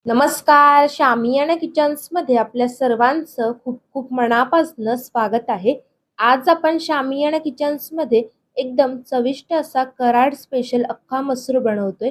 नमस्कार, शामियाना किचन्समध्ये आपल्या सर्वांचं खूप खूप मनापासून स्वागत आहे. आज आपण शामियाना किचन्समध्ये एकदम चविष्ट असा कराड स्पेशल अख्खा मसूर बनवतोय.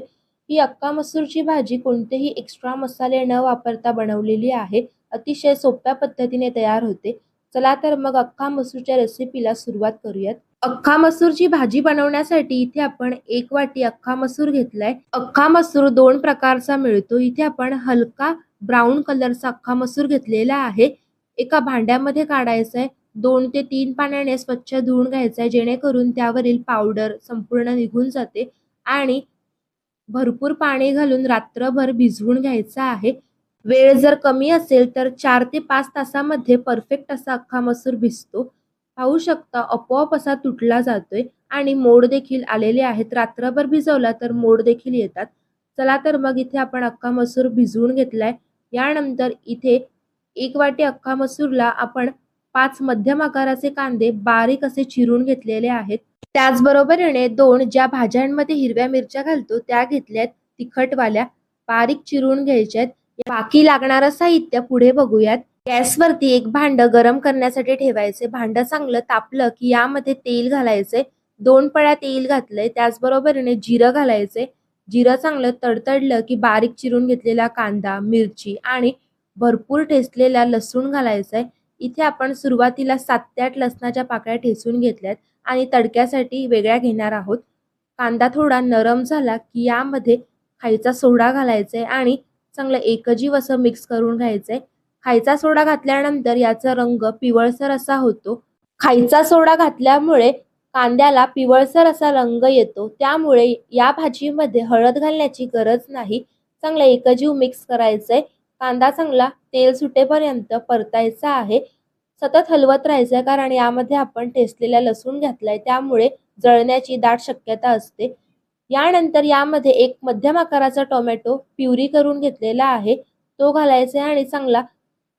ही अख्खा मसूरची भाजी कोणतेही एक्स्ट्रा मसाले न वापरता बनवलेली आहे. अतिशय सोप्या पद्धतीने तयार होते. चला तर मग अख्खा मसूरच्या रेसिपीला सुरुवात करूयात. अख्खा मसूरची भाजी बनवण्यासाठी इथे आपण 1 वाटी अख्खा मसूर घेतलाय. अख्खा मसूर 2 प्रकारचा मिळतो. इथे आपण हलका ब्राऊन कलरचा अख्खा मसूर घेतलेला आहे. एका भांड्यामध्ये काढायचा आहे. 2 ते 3 पाण्याने स्वच्छ धुवून घ्यायचा आहे, जेणेकरून त्यावरील पावडर संपूर्ण निघून जाते आणि भरपूर पाणी घालून रात्रभर भिजवून घ्यायचा आहे. वेळ जर कमी असेल तर 4 ते 5 तासामध्ये परफेक्ट असा अख्खा मसूर भिजतो. पाहू शकता आपोआप असा तुटला जातोय आणि मोड देखील आलेले आहेत. रात्रभर भिजवला तर मोड देखील येतात. चला तर मग इथे आपण अख्खा मसूर भिजवून घेतलाय. यानंतर इथे 1 वाटी अख्खा मसूरला आपण 5 मध्यम आकाराचे कांदे बारीक असे चिरून घेतलेले आहेत. त्याचबरोबरीने 2 ज्या भाज्यांमध्ये हिरव्या मिरच्या घालतो त्या घेतल्यात, तिखटवाल्या बारीक चिरून घ्यायच्यात. बाकी लागणारं साहित्य पुढे बघूयात. गॅसवरती एक भांड गरम करण्यासाठी ठेवायचे. भांड चांगलं तापलं की यामध्ये तेल घालायचे. 2 पळ्या तेल घातलंय. त्याचबरोबरीने जिरं घालायचे. जिरं चांगलं तडतडलं की बारीक चिरून घेतलेला कांदा, मिरची आणि भरपूर ठेचलेला लसूण घालायचा आहे. इथे आपण सुरुवातीला 7 ते 8 लसणाच्या पाकळ्या ठेचून घेतल्यात आणि तडक्यासाठी वेगळ्या घेणार आहोत. कांदा थोडा नरम झाला की यामध्ये खायचा सोडा घालायचा आहे आणि चांगलं एकजीव असं मिक्स करून घ्यायचंय. खायचा सोडा घातल्यानंतर याचा रंग पिवळसर असा होतो. खायचा सोडा घातल्यामुळे कांद्याला पिवळसर असा रंग येतो. त्यामुळे या भाजीमध्ये हळद घालण्याची गरज नाही. चांगलं एकजीव मिक्स करायचंय. कांदा चांगला तेल सुटेपर्यंत परतायचा आहे. सतत हलवत राहायचंय, कारण यामध्ये आपण ठेचलेला लसूण घातलाय, त्यामुळे जळण्याची दाट शक्यता असते. यानंतर यामध्ये एक मध्यम आकाराचा टोमॅटो प्युरी करून घेतलेला आहे, तो घालायचा आहे आणि चांगला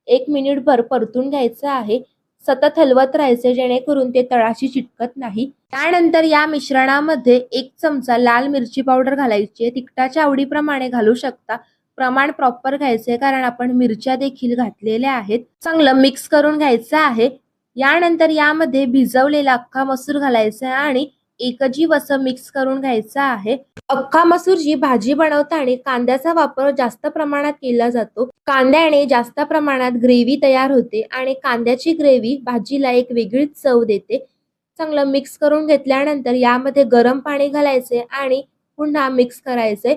1 मिनिटभर परतून घ्यायचा आहे. सतत हलवत राहायचे, जेणेकरून ते तळाशी चिटकत नाही. त्यानंतर या मिश्रणामध्ये 1 चमचा लाल मिरची पावडर घालायची आहे. तिखटाच्या आवडीप्रमाणे घालू शकता. प्रमाण प्रॉपर घ्यायचे, कारण आपण मिरच्या देखील घातलेल्या आहेत. चांगलं मिक्स करून घ्यायचं आहे. यानंतर यामध्ये भिजवलेला अख्खा मसूर घालायचा आहे आणि एकजीव असं मिक्स करून घ्यायचं आहे. अख्खा मसूरची भाजी बनवताना कांद्याचा वापर जास्त प्रमाणात केला जातो. कांद्याने जास्त प्रमाणात ग्रेव्ही तयार होते आणि कांद्याची ग्रेव्ही भाजीला एक वेगळीच चव देते. चांगलं मिक्स करून घेतल्यानंतर यामध्ये गरम पाणी घालायचे आणि पुन्हा मिक्स करायचे.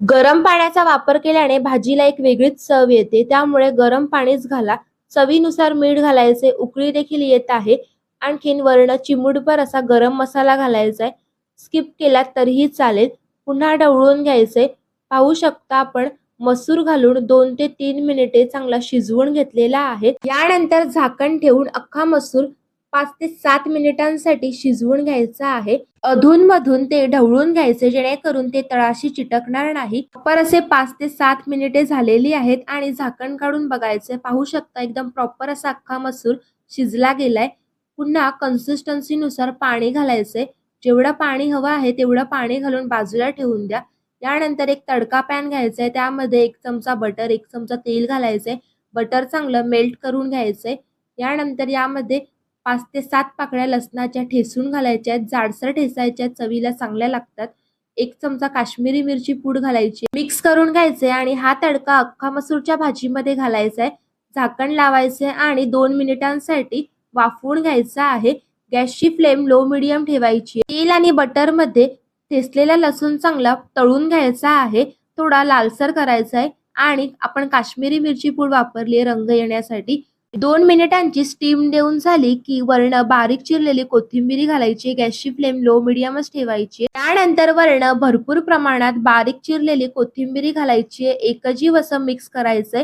गरम पाण्याचा वापर केल्याने भाजीला एक वेगळीच चव येते, त्यामुळे गरम पाणीच घाला. चवीनुसार मीठ घालायचे. उकळी देखील येत आहे. आणखीन वर्ण चिमूटभर असा गरम मसाला घालायचा आहे. स्किप केलात तरीही चालेल. पुन्हा ढवळून घ्यायचे. पाहू शकता आपण मसूर घालून 2 ते 3 मिनिटे चांगला शिजवून घेतलेला आहे. यानंतर झाकण ठेवून अख्खा मसूर 5 ते 7 मिनिटांसाठी शिजवून घ्यायचा आहे. अधूनमधून ते ढवळून घ्यायचे, जेणेकरून ते तळाशी चिटकणार नाही. प्रॉपर असे 5 ते 7 मिनिटे झालेली आहेत आणि झाकण काढून बघायचे. पाहू शकता एकदम प्रॉपर असा अख्खा मसूर शिजला गेलाय. पुन्हा कन्सिस्टन्सीनुसार पाणी घालायचे. जेवढं पाणी हवं आहे तेवढं पाणी घालून बाजूला ठेवून द्या. यानंतर एक तडका पॅन घ्यायचा आहे. त्यामध्ये 1 चमचा बटर, 1 चमचा तेल घालायचंय. बटर चांगलं मेल्ट करून घ्यायचंय. यानंतर यामध्ये 5 ते 7 पाकळ्या लसणाच्या ठेचून घालायच्या आहेत. जाडसर ठेचायच्या, चवीला चांगल्या लागतात. 1 चमचा काश्मीरी मिरची पूड घालायची. मिक्स करून घ्यायचे आणि हा तडका अख्खा मसूरच्या भाजीमध्ये घालायचा आहे. झाकण लावायचे आणि 2 मिनिटांसाठी वाफवून घ्यायचा आहे. गॅसची फ्लेम लो मिडियम ठेवायची. तेल आणि बटरमध्ये ठेचलेला लसूण चांगला तळून घ्यायचा आहे. थोडा लालसर करायचा आहे आणि आपण काश्मीरी मिरची पूड वापरली रंग येण्यासाठी. 2 मिनिटांची स्टीम देऊन झाली की वर्ण बारीक चिरलेली कोथिंबीर घालायची. गॅसची फ्लेम लो मिडियमच ठेवायची. त्यानंतर वर्ण भरपूर प्रमाणात बारीक चिरलेली कोथिंबीर घालायची. एकजीव असं मिक्स करायचंय.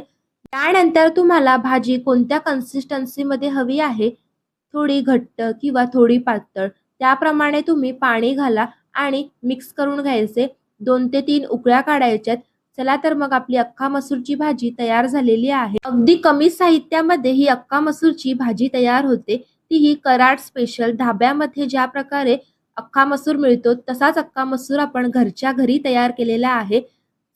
त्यानंतर तुम्हाला भाजी कोणत्या कन्सिस्टन्सीमध्ये हवी आहे, थोडी घट्ट किंवा थोडी पातळ, त्याप्रमाणे तुम्ही पाणी घाला आणि मिक्स करून घ्यायचे. 2 ते 3 उकळ्या काढायच्यात. चला तर मग आपली अख्खा मसूरची भाजी तयार झालेली आहे. अगदी कमी साहित्यामध्ये ही अख्खा मसूरची भाजी तयार होते. तीही कराड स्पेशल. धाब्यामध्ये ज्या प्रकारे अख्खा मसूर मिळतो तसाच अख्खा मसूर आपण घरच्या घरी तयार केलेला आहे.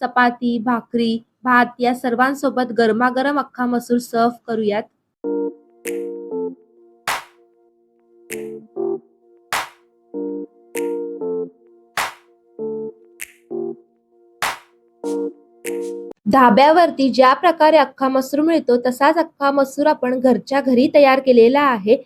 चपाती, भाकरी भात या सर्वांसोबत गरमागरम अख्खा मसूर सर्व्ह करूयात. धाब्यावरती ज्या प्रकारे अख्खा मसूर मिळतो तसाच अख्खा मसूर आपण घरच्या घरी तयार केलेला आहे.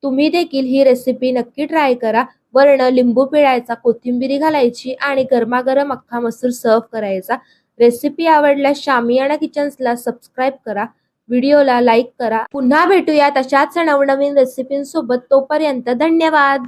तुम्ही देखील ही रेसिपी नक्की ट्राय करा. वरण लिंबू पिळायचा, कोथिंबीर घालायची आणि गरमागरम अख्खा मसूर सर्व्ह करायचा. रेसिपी आवडल्यास शामियाना किचन्सला सबस्क्राईब करा. व्हिडिओला लाईक करा. पुन्हा भेटूयात अशाच नवनवीन रेसिपींसोबत. तोपर्यंत धन्यवाद.